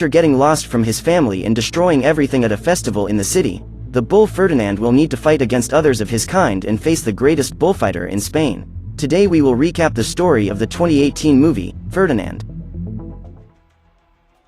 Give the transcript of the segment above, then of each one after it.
After getting lost from his family and destroying everything at a festival in the city, the bull Ferdinand will need to fight against others of his kind and face the greatest bullfighter in Spain. Today we will recap the story of the 2018 movie, Ferdinand.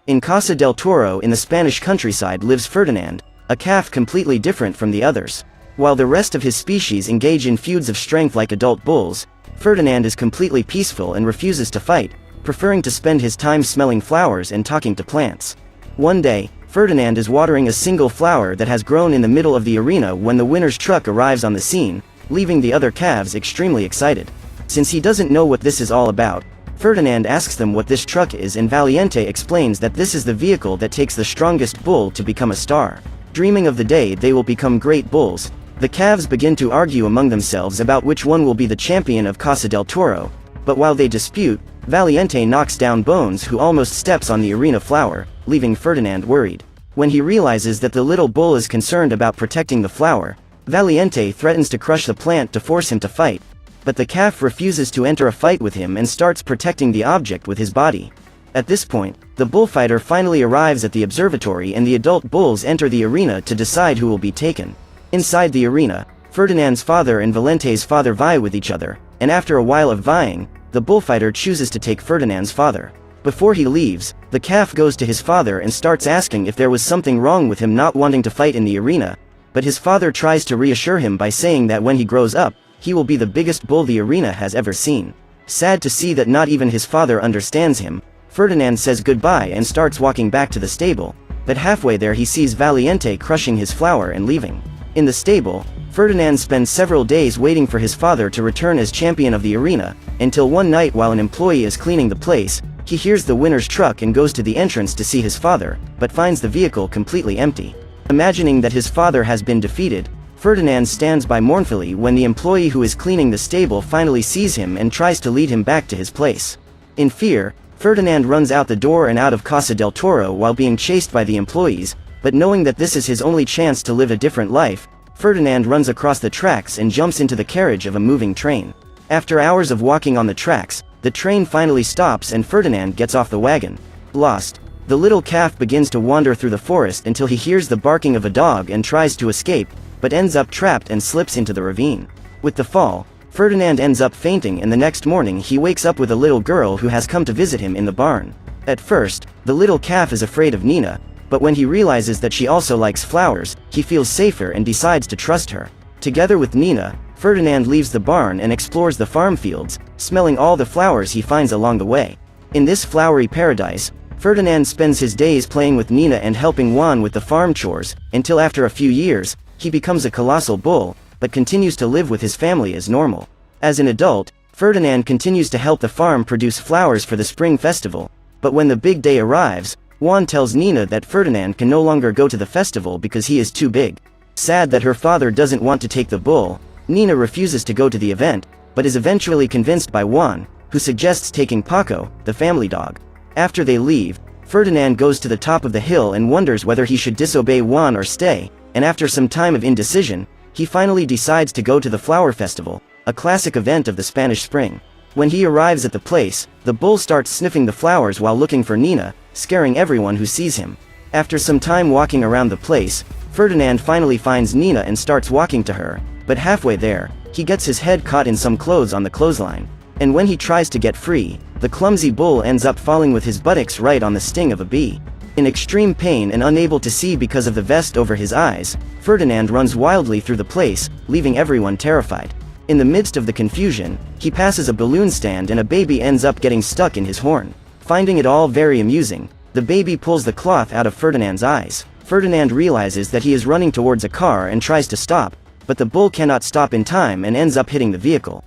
In Casa del Toro in the Spanish countryside lives Ferdinand, a calf completely different from the others. While the rest of his species engage in feuds of strength like adult bulls, Ferdinand is completely peaceful and refuses to fight, preferring to spend his time smelling flowers and talking to plants. One day, Ferdinand is watering a single flower that has grown in the middle of the arena when the winner's truck arrives on the scene, leaving the other calves extremely excited. Since he doesn't know what this is all about, Ferdinand asks them what this truck is, and Valiente explains that this is the vehicle that takes the strongest bull to become a star. Dreaming of the day they will become great bulls, the calves begin to argue among themselves about which one will be the champion of Casa del Toro, but while they dispute, Valiente knocks down Bones, who almost steps on the arena flower, leaving Ferdinand worried. When he realizes that the little bull is concerned about protecting the flower, Valiente threatens to crush the plant to force him to fight, but the calf refuses to enter a fight with him and starts protecting the object with his body. At this point, the bullfighter finally arrives at the observatory and the adult bulls enter the arena to decide who will be taken. Inside the arena, Ferdinand's father and Valente's father vie with each other, and after a while of vying, the bullfighter chooses to take Ferdinand's father. Before he leaves, the calf goes to his father and starts asking if there was something wrong with him not wanting to fight in the arena, but his father tries to reassure him by saying that when he grows up, he will be the biggest bull the arena has ever seen. Sad to see that not even his father understands him, Ferdinand says goodbye and starts walking back to the stable, but halfway there he sees Valiente crushing his flower and leaving. In the stable, Ferdinand spends several days waiting for his father to return as champion of the arena, until one night while an employee is cleaning the place, he hears the winner's truck and goes to the entrance to see his father, but finds the vehicle completely empty. Imagining that his father has been defeated, Ferdinand stands by mournfully when the employee who is cleaning the stable finally sees him and tries to lead him back to his place. In fear, Ferdinand runs out the door and out of Casa del Toro while being chased by the employees, but knowing that this is his only chance to live a different life, Ferdinand runs across the tracks and jumps into the carriage of a moving train. After hours of walking on the tracks, the train finally stops and Ferdinand gets off the wagon. Lost, the little calf begins to wander through the forest until he hears the barking of a dog and tries to escape, but ends up trapped and slips into the ravine. With the fall, Ferdinand ends up fainting, and the next morning he wakes up with a little girl who has come to visit him in the barn. At first, the little calf is afraid of Nina, but when he realizes that she also likes flowers, he feels safer and decides to trust her. Together with Nina, Ferdinand leaves the barn and explores the farm fields, smelling all the flowers he finds along the way. In this flowery paradise, Ferdinand spends his days playing with Nina and helping Juan with the farm chores, until after a few years, he becomes a colossal bull, but continues to live with his family as normal. As an adult, Ferdinand continues to help the farm produce flowers for the spring festival, but when the big day arrives, Juan tells Nina that Ferdinand can no longer go to the festival because he is too big. Sad that her father doesn't want to take the bull, Nina refuses to go to the event, but is eventually convinced by Juan, who suggests taking Paco, the family dog. After they leave, Ferdinand goes to the top of the hill and wonders whether he should disobey Juan or stay, and after some time of indecision, he finally decides to go to the flower festival, a classic event of the Spanish spring. When he arrives at the place, the bull starts sniffing the flowers while looking for Nina, scaring everyone who sees him. After some time walking around the place, Ferdinand finally finds Nina and starts walking to her, but halfway there, he gets his head caught in some clothes on the clothesline. And when he tries to get free, the clumsy bull ends up falling with his buttocks right on the sting of a bee. In extreme pain and unable to see because of the vest over his eyes, Ferdinand runs wildly through the place, leaving everyone terrified. In the midst of the confusion, he passes a balloon stand and a baby ends up getting stuck in his horn. Finding it all very amusing, the baby pulls the cloth out of Ferdinand's eyes. Ferdinand realizes that he is running towards a car and tries to stop, but the bull cannot stop in time and ends up hitting the vehicle,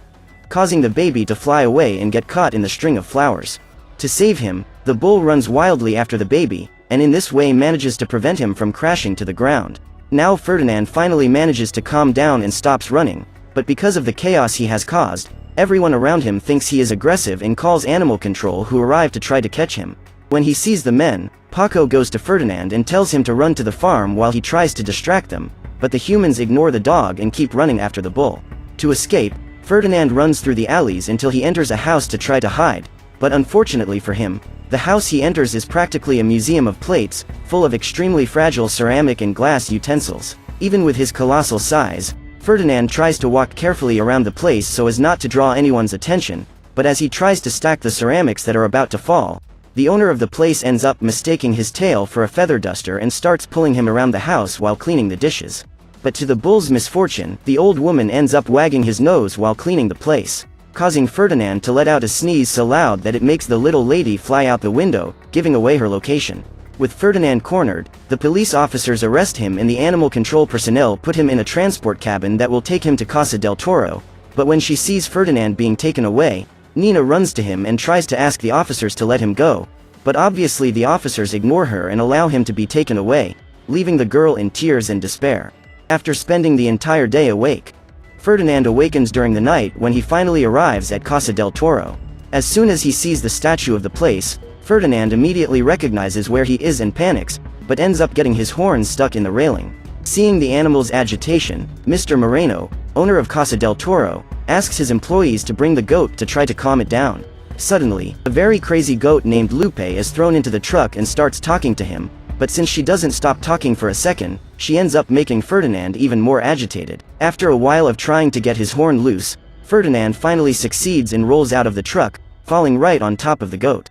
causing the baby to fly away and get caught in the string of flowers. To save him, the bull runs wildly after the baby, and in this way manages to prevent him from crashing to the ground. Now Ferdinand finally manages to calm down and stops running, but because of the chaos he has caused, everyone around him thinks he is aggressive and calls animal control, who arrive to try to catch him. When he sees the men, Paco goes to Ferdinand and tells him to run to the farm while he tries to distract them, but the humans ignore the dog and keep running after the bull. To escape, Ferdinand runs through the alleys until he enters a house to try to hide, but unfortunately for him, The house he enters is practically a museum of plates, full of extremely fragile ceramic and glass utensils. Even with his colossal size, Ferdinand tries to walk carefully around the place so as not to draw anyone's attention, but as he tries to stack the ceramics that are about to fall, the owner of the place ends up mistaking his tail for a feather duster and starts pulling him around the house while cleaning the dishes. But to the bull's misfortune, the old woman ends up wagging his nose while cleaning the place, causing Ferdinand to let out a sneeze so loud that it makes the little lady fly out the window, giving away her location. With Ferdinand cornered, the police officers arrest him and the animal control personnel put him in a transport cabin that will take him to Casa del Toro, but when she sees Ferdinand being taken away, Nina runs to him and tries to ask the officers to let him go, but obviously the officers ignore her and allow him to be taken away, leaving the girl in tears and despair. After spending the entire day awake, Ferdinand awakens during the night when he finally arrives at Casa del Toro. As soon as he sees the statue of the place, Ferdinand immediately recognizes where he is and panics, but ends up getting his horns stuck in the railing. Seeing the animal's agitation, Mr. Moreno, owner of Casa del Toro, asks his employees to bring the goat to try to calm it down. Suddenly, a very crazy goat named Lupe is thrown into the truck and starts talking to him, but since she doesn't stop talking for a second, she ends up making Ferdinand even more agitated. After a while of trying to get his horn loose, Ferdinand finally succeeds and rolls out of the truck, falling right on top of the goat.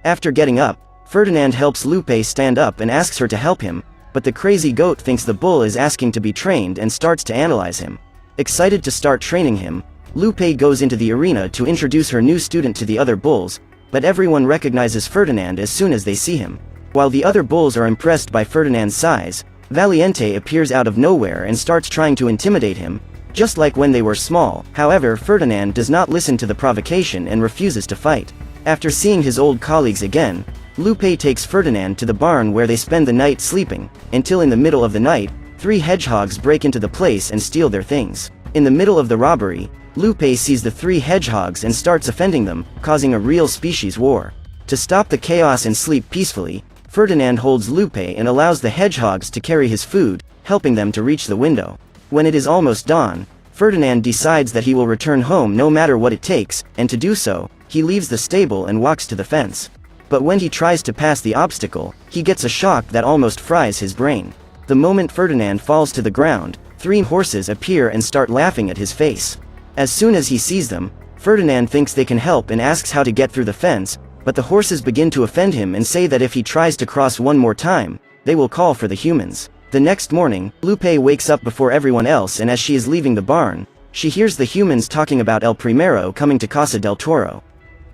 After getting up, Ferdinand helps Lupe stand up and asks her to help him, but the crazy goat thinks the bull is asking to be trained and starts to analyze him. Excited to start training him, Lupe goes into the arena to introduce her new student to the other bulls, but everyone recognizes Ferdinand as soon as they see him. While the other bulls are impressed by Ferdinand's size, Valiente appears out of nowhere and starts trying to intimidate him, just like when they were small. However, Ferdinand does not listen to the provocation and refuses to fight. After seeing his old colleagues again, Lupe takes Ferdinand to the barn where they spend the night sleeping, until in the middle of the night, 3 hedgehogs break into the place and steal their things. In the middle of the robbery, Lupe sees the 3 hedgehogs and starts offending them, causing a real species war. To stop the chaos and sleep peacefully, Ferdinand holds Lupe and allows the hedgehogs to carry his food, helping them to reach the window. When it is almost dawn, Ferdinand decides that he will return home no matter what it takes, and to do so, he leaves the stable and walks to the fence. But when he tries to pass the obstacle, he gets a shock that almost fries his brain. The moment Ferdinand falls to the ground, 3 horses appear and start laughing at his face. As soon as he sees them, Ferdinand thinks they can help and asks how to get through the fence, but the horses begin to offend him and say that if he tries to cross one more time, they will call for the humans. The next morning, Lupe wakes up before everyone else, and as she is leaving the barn, she hears the humans talking about El Primero coming to Casa del Toro.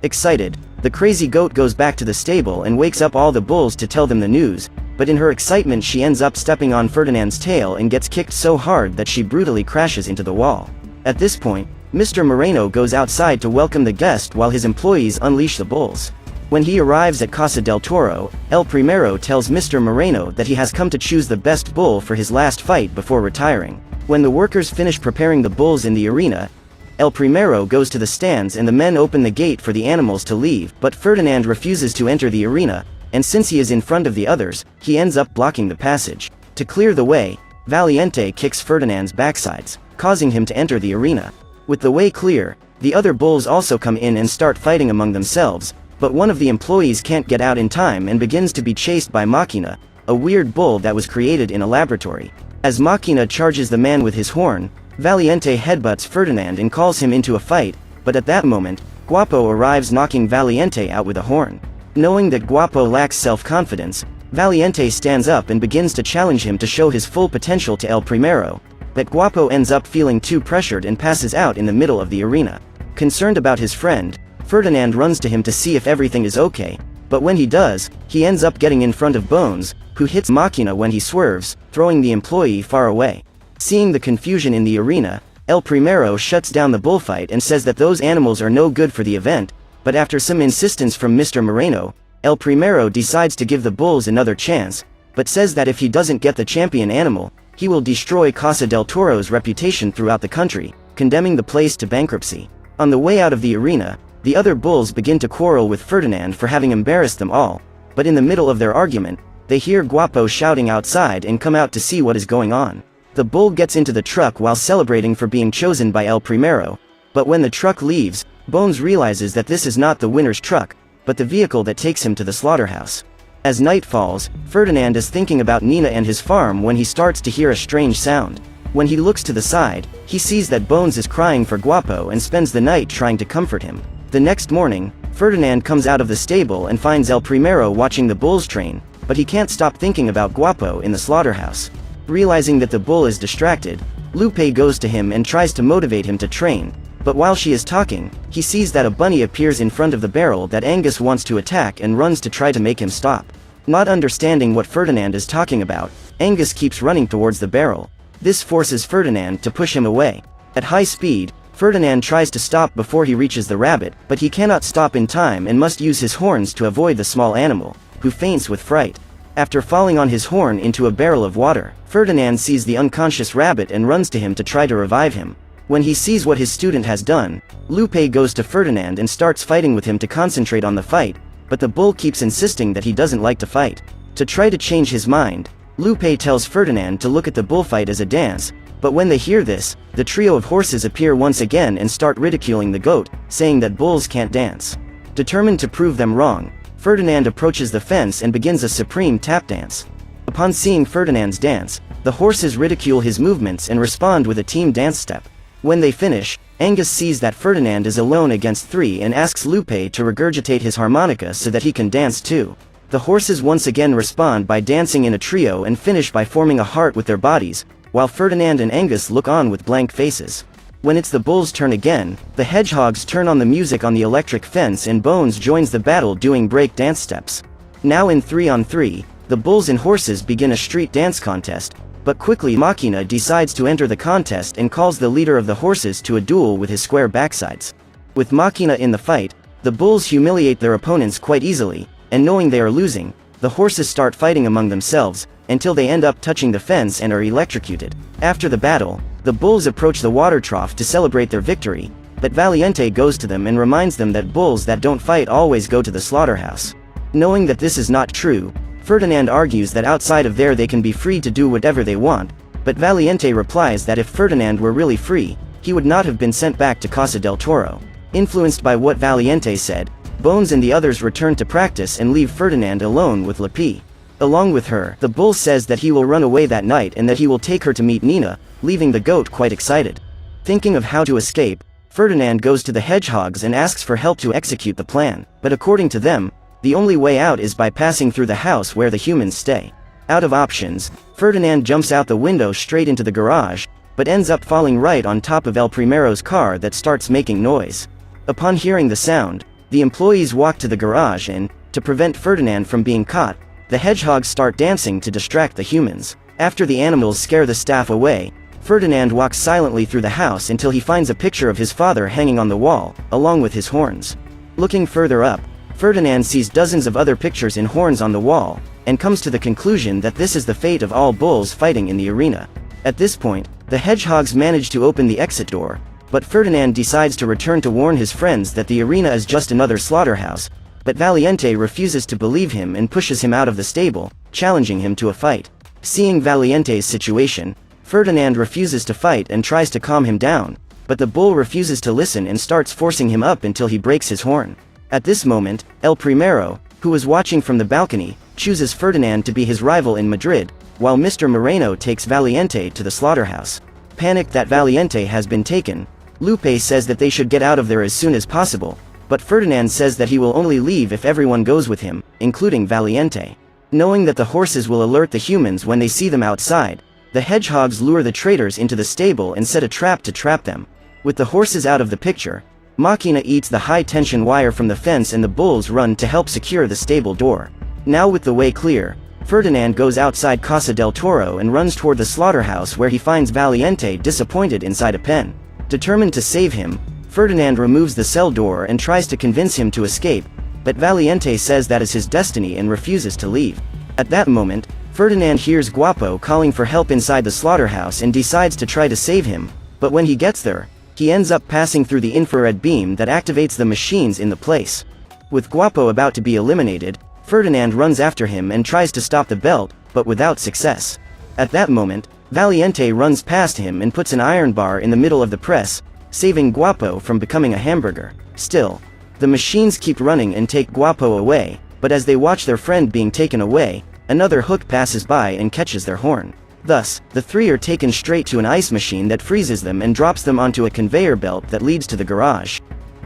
Excited, the crazy goat goes back to the stable and wakes up all the bulls to tell them the news, but in her excitement she ends up stepping on Ferdinand's tail and gets kicked so hard that she brutally crashes into the wall. At this point, Mr. Moreno goes outside to welcome the guest while his employees unleash the bulls. When he arrives at Casa del Toro, El Primero tells Mr. Moreno that he has come to choose the best bull for his last fight before retiring. When the workers finish preparing the bulls in the arena, El Primero goes to the stands and the men open the gate for the animals to leave, but Ferdinand refuses to enter the arena, and since he is in front of the others, he ends up blocking the passage. To clear the way, Valiente kicks Ferdinand's backsides, causing him to enter the arena. With the way clear, the other bulls also come in and start fighting among themselves, but one of the employees can't get out in time and begins to be chased by Machina, a weird bull that was created in a laboratory. As Machina charges the man with his horn, Valiente headbutts Ferdinand and calls him into a fight, but at that moment, Guapo arrives knocking Valiente out with a horn. Knowing that Guapo lacks self-confidence, Valiente stands up and begins to challenge him to show his full potential to El Primero, but Guapo ends up feeling too pressured and passes out in the middle of the arena. Concerned about his friend, Ferdinand runs to him to see if everything is okay, but when he does, he ends up getting in front of Bones, who hits Machina when he swerves, throwing the employee far away. Seeing the confusion in the arena, El Primero shuts down the bullfight and says that those animals are no good for the event, but after some insistence from Mr. Moreno, El Primero decides to give the bulls another chance, but says that if he doesn't get the champion animal, he will destroy Casa del Toro's reputation throughout the country, condemning the place to bankruptcy. On the way out of the arena, the other bulls begin to quarrel with Ferdinand for having embarrassed them all, but in the middle of their argument, they hear Guapo shouting outside and come out to see what is going on. The bull gets into the truck while celebrating for being chosen by El Primero, but when the truck leaves, Bones realizes that this is not the winner's truck, but the vehicle that takes him to the slaughterhouse. As night falls, Ferdinand is thinking about Nina and his farm when he starts to hear a strange sound. When he looks to the side, he sees that Bones is crying for Guapo and spends the night trying to comfort him. The next morning, Ferdinand comes out of the stable and finds El Primero watching the bull's train, but he can't stop thinking about Guapo in the slaughterhouse. Realizing that the bull is distracted, Lupe goes to him and tries to motivate him to train, but while she is talking, he sees that a bunny appears in front of the barrel that Angus wants to attack and runs to try to make him stop. Not understanding what Ferdinand is talking about, Angus keeps running towards the barrel. This forces Ferdinand to push him away. At high speed, Ferdinand tries to stop before he reaches the rabbit, but he cannot stop in time and must use his horns to avoid the small animal, who faints with fright. After falling on his horn into a barrel of water, Ferdinand sees the unconscious rabbit and runs to him to try to revive him. When he sees what his student has done, Lupe goes to Ferdinand and starts fighting with him to concentrate on the fight, but the bull keeps insisting that he doesn't like to fight. To try to change his mind, Lupe tells Ferdinand to look at the bullfight as a dance, but when they hear this, the trio of horses appear once again and start ridiculing the goat, saying that bulls can't dance. Determined to prove them wrong, Ferdinand approaches the fence and begins a supreme tap dance. Upon seeing Ferdinand's dance, the horses ridicule his movements and respond with a team dance step. When they finish, Angus sees that Ferdinand is alone against three and asks Lupe to regurgitate his harmonica so that he can dance too. The horses once again respond by dancing in a trio and finish by forming a heart with their bodies, while Ferdinand and Angus look on with blank faces. When it's the bull's turn again, the hedgehogs turn on the music on the electric fence and Bones joins the battle doing break dance steps. Now in 3-on-3, the bulls and horses begin a street dance contest, but quickly Machina decides to enter the contest and calls the leader of the horses to a duel with his square backsides. With Machina in the fight, the bulls humiliate their opponents quite easily, and knowing they are losing, the horses start fighting among themselves, until they end up touching the fence and are electrocuted. After the battle, the bulls approach the water trough to celebrate their victory, but Valiente goes to them and reminds them that bulls that don't fight always go to the slaughterhouse. Knowing that this is not true, Ferdinand argues that outside of there they can be free to do whatever they want, but Valiente replies that if Ferdinand were really free, he would not have been sent back to Casa del Toro. Influenced by what Valiente said, Bones and the others return to practice and leave Ferdinand alone with Lepi. Along with her, the bull says that he will run away that night and that he will take her to meet Nina, leaving the goat quite excited. Thinking of how to escape, Ferdinand goes to the hedgehogs and asks for help to execute the plan, but according to them, the only way out is by passing through the house where the humans stay. Out of options, Ferdinand jumps out the window straight into the garage, but ends up falling right on top of El Primero's car that starts making noise. Upon hearing the sound, the employees walk to the garage and, to prevent Ferdinand from being caught, the hedgehogs start dancing to distract the humans. After the animals scare the staff away, Ferdinand walks silently through the house until he finds a picture of his father hanging on the wall, along with his horns. Looking further up, Ferdinand sees dozens of other pictures in horns on the wall, and comes to the conclusion that this is the fate of all bulls fighting in the arena. At this point, the hedgehogs manage to open the exit door, but Ferdinand decides to return to warn his friends that the arena is just another slaughterhouse, but Valiente refuses to believe him and pushes him out of the stable, challenging him to a fight. Seeing Valiente's situation, Ferdinand refuses to fight and tries to calm him down, but the bull refuses to listen and starts forcing him up until he breaks his horn. At this moment, El Primero, who was watching from the balcony, chooses Ferdinand to be his rival in Madrid, while Mr. Moreno takes Valiente to the slaughterhouse. Panicked that Valiente has been taken, Lupe says that they should get out of there as soon as possible, but Ferdinand says that he will only leave if everyone goes with him, including Valiente. Knowing that the horses will alert the humans when they see them outside, the hedgehogs lure the traitors into the stable and set a trap to trap them. With the horses out of the picture, Machina eats the high-tension wire from the fence and the bulls run to help secure the stable door. Now with the way clear, Ferdinand goes outside Casa del Toro and runs toward the slaughterhouse where he finds Valiente disappointed inside a pen. Determined to save him, Ferdinand removes the cell door and tries to convince him to escape, but Valiente says that is his destiny and refuses to leave. At that moment, Ferdinand hears Guapo calling for help inside the slaughterhouse and decides to try to save him, but when he gets there, he ends up passing through the infrared beam that activates the machines in the place. With Guapo about to be eliminated, Ferdinand runs after him and tries to stop the belt, but without success. At that moment, Valiente runs past him and puts an iron bar in the middle of the press, saving Guapo from becoming a hamburger. Still, The machines keep running and take Guapo away, but as they watch their friend being taken away, another hook passes by and catches their horn. Thus, the three are taken straight to an ice machine that freezes them and drops them onto a conveyor belt that leads to the garage.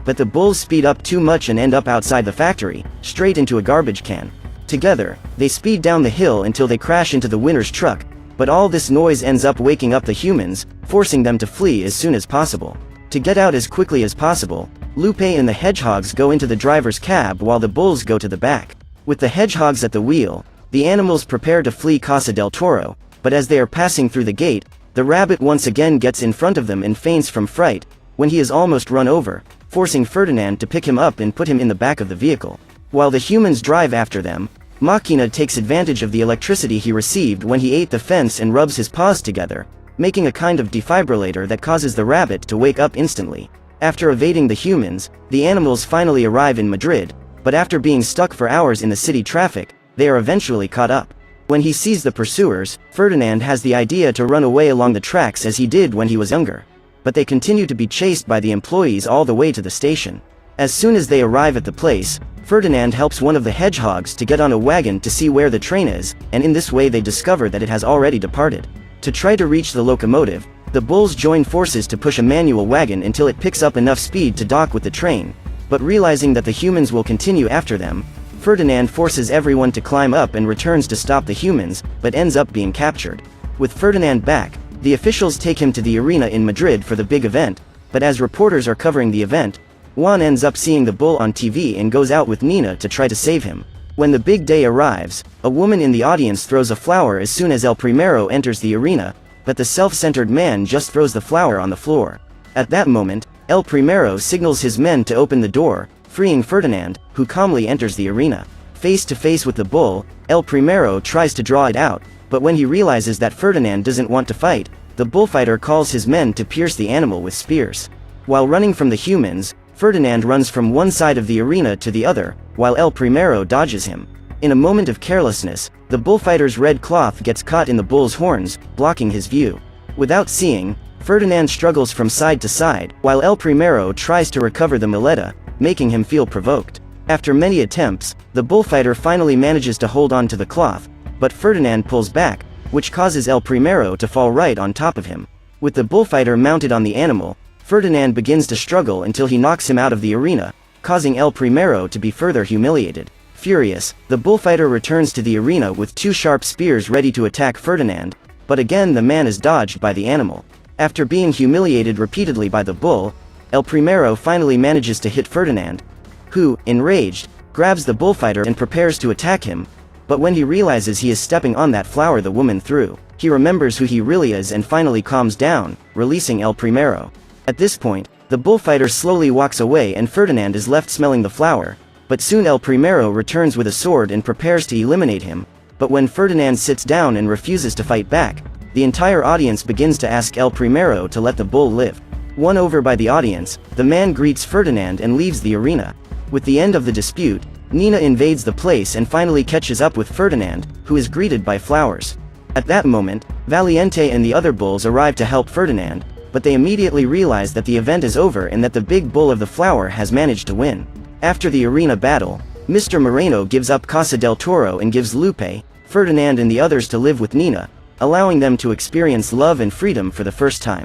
But the bulls speed up too much and end up outside the factory, straight into a garbage can. Together, they speed down the hill until they crash into the winner's truck, but all this noise ends up waking up the humans, forcing them to flee as soon as possible. To get out as quickly as possible, Lupe and the hedgehogs go into the driver's cab while the bulls go to the back. With the hedgehogs at the wheel, the animals prepare to flee Casa del Toro, but as they are passing through the gate, the rabbit once again gets in front of them and faints from fright, when he is almost run over, forcing Ferdinand to pick him up and put him in the back of the vehicle. While the humans drive after them, Machina takes advantage of the electricity he received when he ate the fence and rubs his paws together, making a kind of defibrillator that causes the rabbit to wake up instantly. After evading the humans, the animals finally arrive in Madrid, but after being stuck for hours in the city traffic, they are eventually caught up. When he sees the pursuers, Ferdinand has the idea to run away along the tracks as he did when he was younger. But they continue to be chased by the employees all the way to the station. As soon as they arrive at the place, Ferdinand helps one of the hedgehogs to get on a wagon to see where the train is, and in this way they discover that it has already departed. To try to reach the locomotive, the bulls join forces to push a manual wagon until it picks up enough speed to dock with the train, but realizing that the humans will continue after them, Ferdinand forces everyone to climb up and returns to stop the humans, but ends up being captured. With Ferdinand back, the officials take him to the arena in Madrid for the big event, but as reporters are covering the event, Juan ends up seeing the bull on TV and goes out with Nina to try to save him. When the big day arrives, a woman in the audience throws a flower as soon as El Primero enters the arena, but the self-centered man just throws the flower on the floor. At that moment, El Primero signals his men to open the door, freeing Ferdinand, who calmly enters the arena. Face to face with the bull, El Primero tries to draw it out, but when he realizes that Ferdinand doesn't want to fight, the bullfighter calls his men to pierce the animal with spears. While running from the humans, Ferdinand runs from one side of the arena to the other, while El Primero dodges him. In a moment of carelessness, the bullfighter's red cloth gets caught in the bull's horns, blocking his view. Without seeing, Ferdinand struggles from side to side, while El Primero tries to recover the muleta, making him feel provoked. After many attempts, the bullfighter finally manages to hold on to the cloth, but Ferdinand pulls back, which causes El Primero to fall right on top of him. With the bullfighter mounted on the animal, Ferdinand begins to struggle until he knocks him out of the arena, causing El Primero to be further humiliated. Furious, the bullfighter returns to the arena with two sharp spears ready to attack Ferdinand, but again the man is dodged by the animal. After being humiliated repeatedly by the bull, El Primero finally manages to hit Ferdinand, who, enraged, grabs the bullfighter and prepares to attack him, but when he realizes he is stepping on that flower the woman threw, he remembers who he really is and finally calms down, releasing El Primero. At this point, the bullfighter slowly walks away and Ferdinand is left smelling the flower, but soon El Primero returns with a sword and prepares to eliminate him, but when Ferdinand sits down and refuses to fight back, the entire audience begins to ask El Primero to let the bull live. Won over by the audience, the man greets Ferdinand and leaves the arena. With the end of the dispute, Nina invades the place and finally catches up with Ferdinand, who is greeted by flowers. At that moment, Valiente and the other bulls arrive to help Ferdinand, but they immediately realize that the event is over and that the big bull of the flower has managed to win. After the arena battle, Mr. Moreno gives up Casa del Toro and gives Lupe, Ferdinand and the others to live with Nina, allowing them to experience love and freedom for the first time.